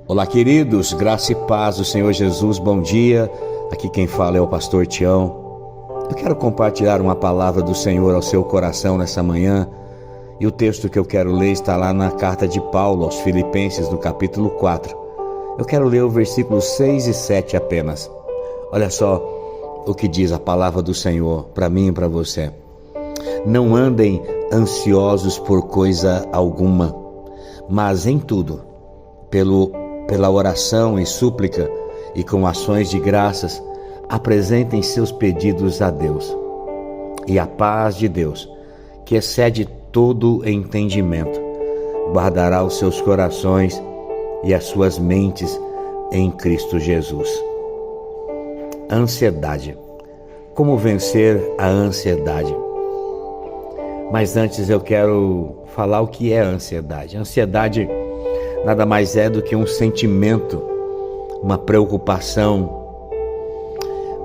Olá, queridos, graça e paz do Senhor Jesus, bom dia. Aqui quem fala é o pastor Tião. Eu quero compartilhar uma palavra do Senhor ao seu coração nessa manhã. E o texto que eu quero ler está lá na carta de Paulo aos Filipenses, no capítulo 4. Eu quero ler o versículo 6 e 7 apenas. Olha só o que diz a palavra do Senhor para mim e para você. Não andem ansiosos por coisa alguma, mas em tudo, pela oração e súplica e com ações de graças, apresentem seus pedidos a Deus. E a paz de Deus, que excede todo entendimento, guardará os seus corações e as suas mentes em Cristo Jesus. Ansiedade. Como vencer a ansiedade? Mas antes eu quero falar o que é a ansiedade. A ansiedade nada mais é do que um sentimento, uma preocupação,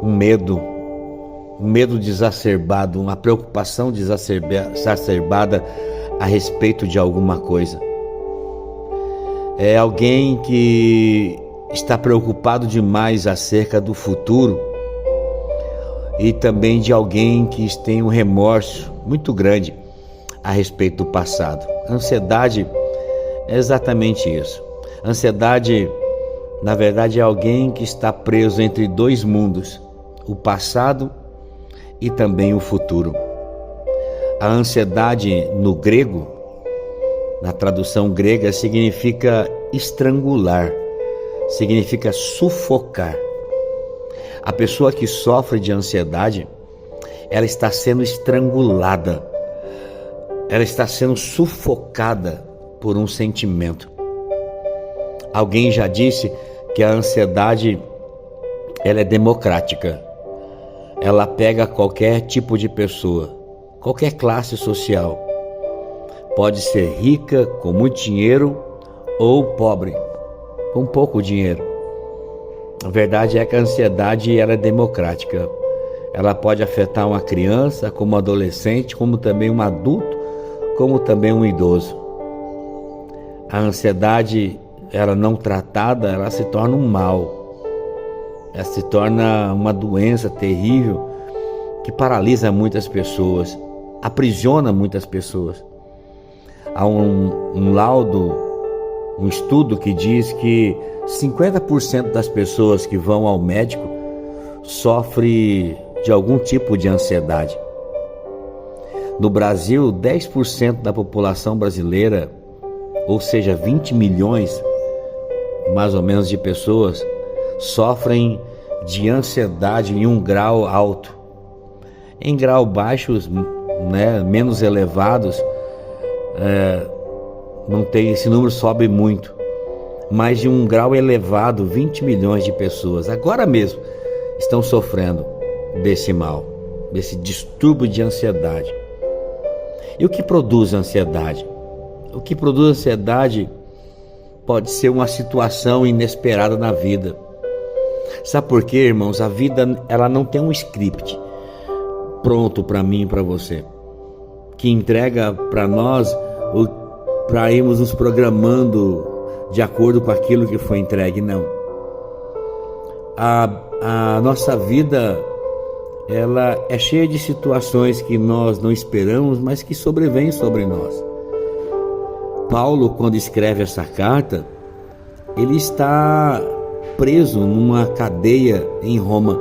um medo desacerbado, uma preocupação exacerbada a respeito de alguma coisa. É alguém que está preocupado demais acerca do futuro e também de alguém que tem um remorso muito grande a respeito do passado. A ansiedade é exatamente isso. A ansiedade, na verdade, é alguém que está preso entre dois mundos, o passado e também o futuro. A ansiedade no grego, na tradução grega, significa estrangular, significa sufocar. A pessoa que sofre de ansiedade, ela está sendo estrangulada, ela está sendo sufocada por um sentimento. Alguém já disse que a ansiedade ela é democrática. Ela pega qualquer tipo de pessoa, qualquer classe social. Pode ser rica, com muito dinheiro, ou pobre, com pouco dinheiro. A verdade é que a ansiedade ela é democrática. Ela pode afetar uma criança, como um adolescente, como também um adulto, como também um idoso. A ansiedade, ela não tratada, ela se torna um mal. Ela se torna uma doença terrível que paralisa muitas pessoas, aprisiona muitas pessoas. Há um laudo, um estudo que diz que 50% das pessoas que vão ao médico sofrem de algum tipo de ansiedade. No Brasil, 10% da população brasileira, ou seja, 20 milhões mais ou menos de pessoas, sofrem de ansiedade em um grau alto. Em graus baixos, menos elevados, não tem, esse número sobe muito. Mas de um grau elevado, 20 milhões de pessoas agora mesmo estão sofrendo desse mal, desse distúrbio de ansiedade. E o que produz ansiedade? O que produz ansiedade pode ser uma situação inesperada na vida. Sabe por quê, irmãos? A vida ela não tem um script pronto para mim e para você, que entrega para nós para irmos nos programando de acordo com aquilo que foi entregue. Não. A nossa vida ela é cheia de situações que nós não esperamos, mas que sobrevêm sobre nós. Paulo, quando escreve essa carta, ele está preso numa cadeia em Roma.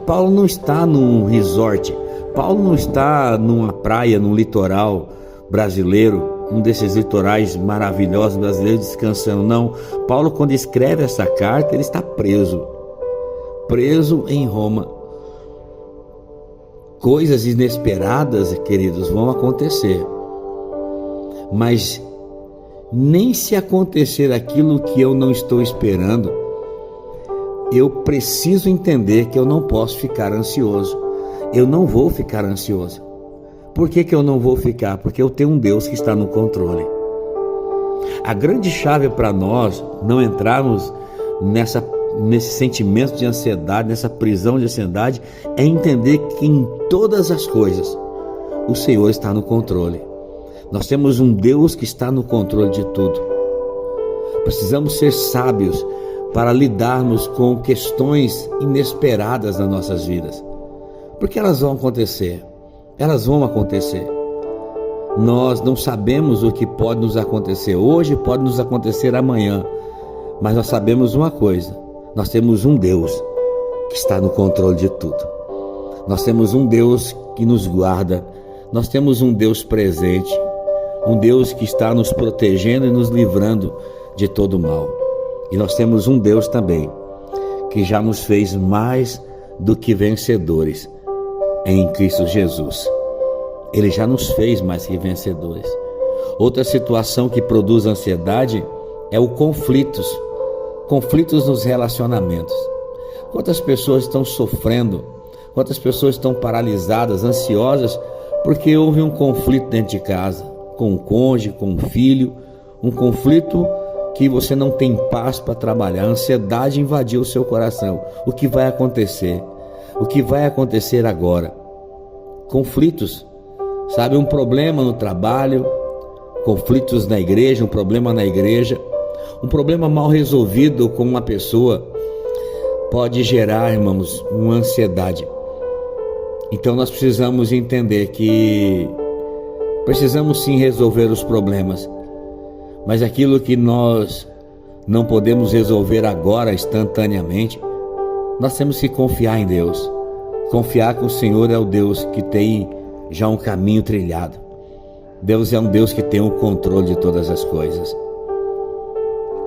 Paulo não está num resort, Paulo não está numa praia, num litoral brasileiro, um desses litorais maravilhosos brasileiros descansando, não. Paulo, quando escreve essa carta, ele está preso em Roma. Coisas inesperadas, queridos, vão acontecer. Mas nem se acontecer aquilo que eu não estou esperando, eu preciso entender que eu não posso ficar ansioso. Eu não vou ficar ansioso. Por que eu não vou ficar? Porque eu tenho um Deus que está no controle. A grande chave para nós não entrarmos nesse sentimento de ansiedade, nessa prisão de ansiedade, é entender que em todas as coisas o Senhor está no controle. Nós temos um Deus que está no controle de tudo. Precisamos ser sábios para lidarmos com questões inesperadas nas nossas vidas. Porque elas vão acontecer. Elas vão acontecer. Nós não sabemos o que pode nos acontecer hoje, pode nos acontecer amanhã. Mas nós sabemos uma coisa: nós temos um Deus que está no controle de tudo. Nós temos um Deus que nos guarda. Nós temos um Deus presente, um Deus que está nos protegendo e nos livrando de todo mal. E nós temos um Deus também que já nos fez mais do que vencedores em Cristo Jesus. Ele já nos fez mais que vencedores. Outra situação que produz ansiedade é o conflitos nos relacionamentos. Quantas pessoas estão sofrendo, quantas pessoas estão paralisadas, ansiosas, porque houve um conflito dentro de casa, com o cônjuge, com o filho, um conflito que você não tem paz para trabalhar, a ansiedade invadiu o seu coração. O que vai acontecer? O que vai acontecer agora? Conflitos, sabe, um problema no trabalho, conflitos na igreja, um problema na igreja, um problema mal resolvido com uma pessoa pode gerar, irmãos, uma ansiedade. Então nós precisamos entender que precisamos sim resolver os problemas, mas aquilo que nós não podemos resolver agora instantaneamente, nós temos que confiar em Deus. Confiar que o Senhor é o Deus que tem já um caminho trilhado. Deus é um Deus que tem o controle de todas as coisas.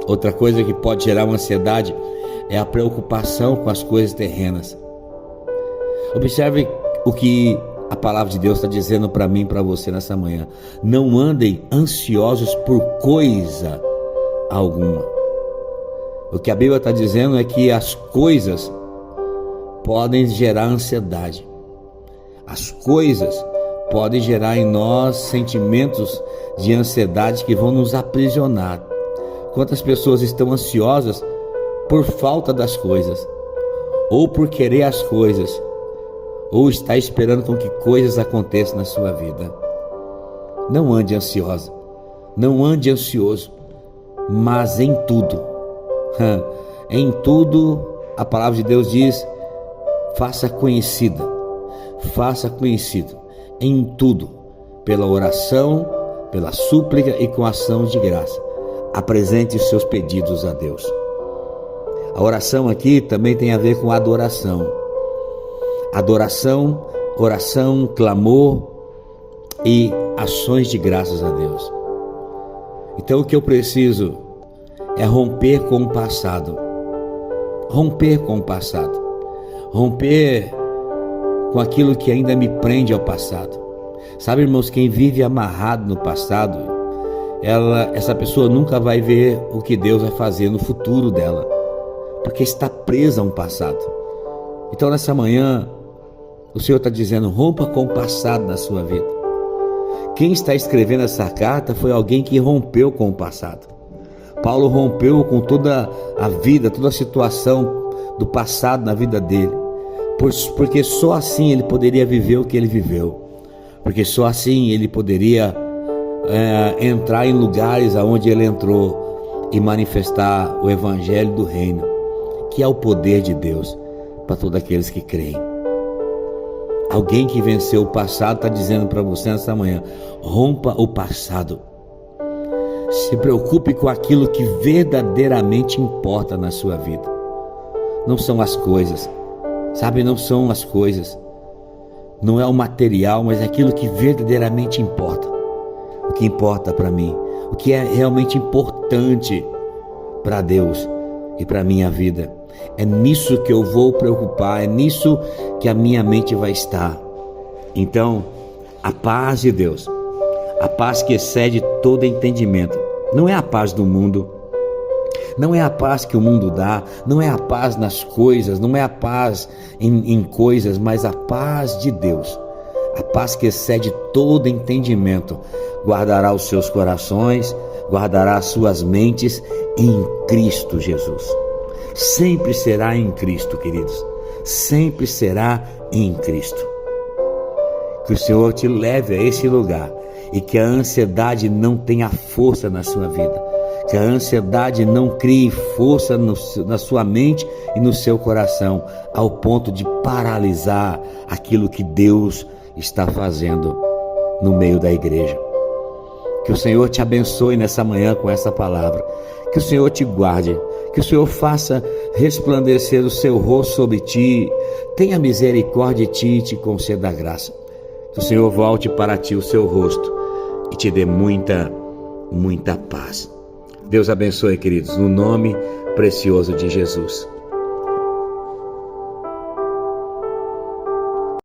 Outra coisa que pode gerar uma ansiedade é a preocupação com as coisas terrenas. Observe o que a palavra de Deus está dizendo para mim e para você nessa manhã. Não andem ansiosos por coisa alguma. O que a Bíblia está dizendo é que as coisas podem gerar ansiedade. As coisas podem gerar em nós sentimentos de ansiedade que vão nos aprisionar. Quantas pessoas estão ansiosas por falta das coisas, ou por querer as coisas, ou está esperando com que coisas aconteçam na sua vida. Não ande ansiosa, não ande ansioso, mas em tudo, a palavra de Deus diz: faça conhecido em tudo, pela oração, pela súplica e com ação de graça. Apresente os seus pedidos a Deus. A oração aqui também tem a ver com adoração. Adoração, oração, clamor e ações de graças a Deus. Então o que eu preciso é romper com o passado. Romper com o passado. Romper com aquilo que ainda me prende ao passado. Sabe, irmãos, quem vive amarrado no passado, essa pessoa nunca vai ver o que Deus vai fazer no futuro dela, porque está presa a um passado. Então nessa manhã o Senhor está dizendo: rompa com o passado na sua vida. Quem está escrevendo essa carta foi alguém que rompeu com o passado. Paulo rompeu com toda a vida, toda a situação do passado na vida dele, porque só assim ele poderia viver o que ele viveu, porque só assim ele poderia entrar em lugares aonde ele entrou e manifestar o evangelho do reino, que é o poder de Deus para todos aqueles que creem. Alguém que venceu o passado está dizendo para você nessa manhã: rompa o passado. Se preocupe com aquilo que verdadeiramente importa na sua vida. Não são as coisas, sabe? Não são as coisas, não é o material, mas é aquilo que verdadeiramente importa. O que importa para mim, o que é realmente importante para Deus e para a minha vida. É nisso que eu vou preocupar, é nisso que a minha mente vai estar. Então, a paz de Deus, a paz que excede todo entendimento, não é a paz do mundo, não é a paz que o mundo dá, não é a paz nas coisas, não é a paz em coisas, mas a paz de Deus, a paz que excede todo entendimento, guardará os seus corações, guardará as suas mentes em Cristo Jesus. Sempre será em Cristo, queridos, sempre será em Cristo. Que o Senhor te leve a esse lugar e que a ansiedade não tenha força na sua vida. Que a ansiedade não crie força na sua mente e no seu coração, ao ponto de paralisar aquilo que Deus está fazendo no meio da igreja. Que o Senhor te abençoe nessa manhã com essa palavra. Que o Senhor te guarde. Que o Senhor faça resplandecer o seu rosto sobre ti. Tenha misericórdia de ti e te conceda a graça. Que o Senhor volte para ti o seu rosto e te dê muita paz. Deus abençoe, queridos, no nome precioso de Jesus.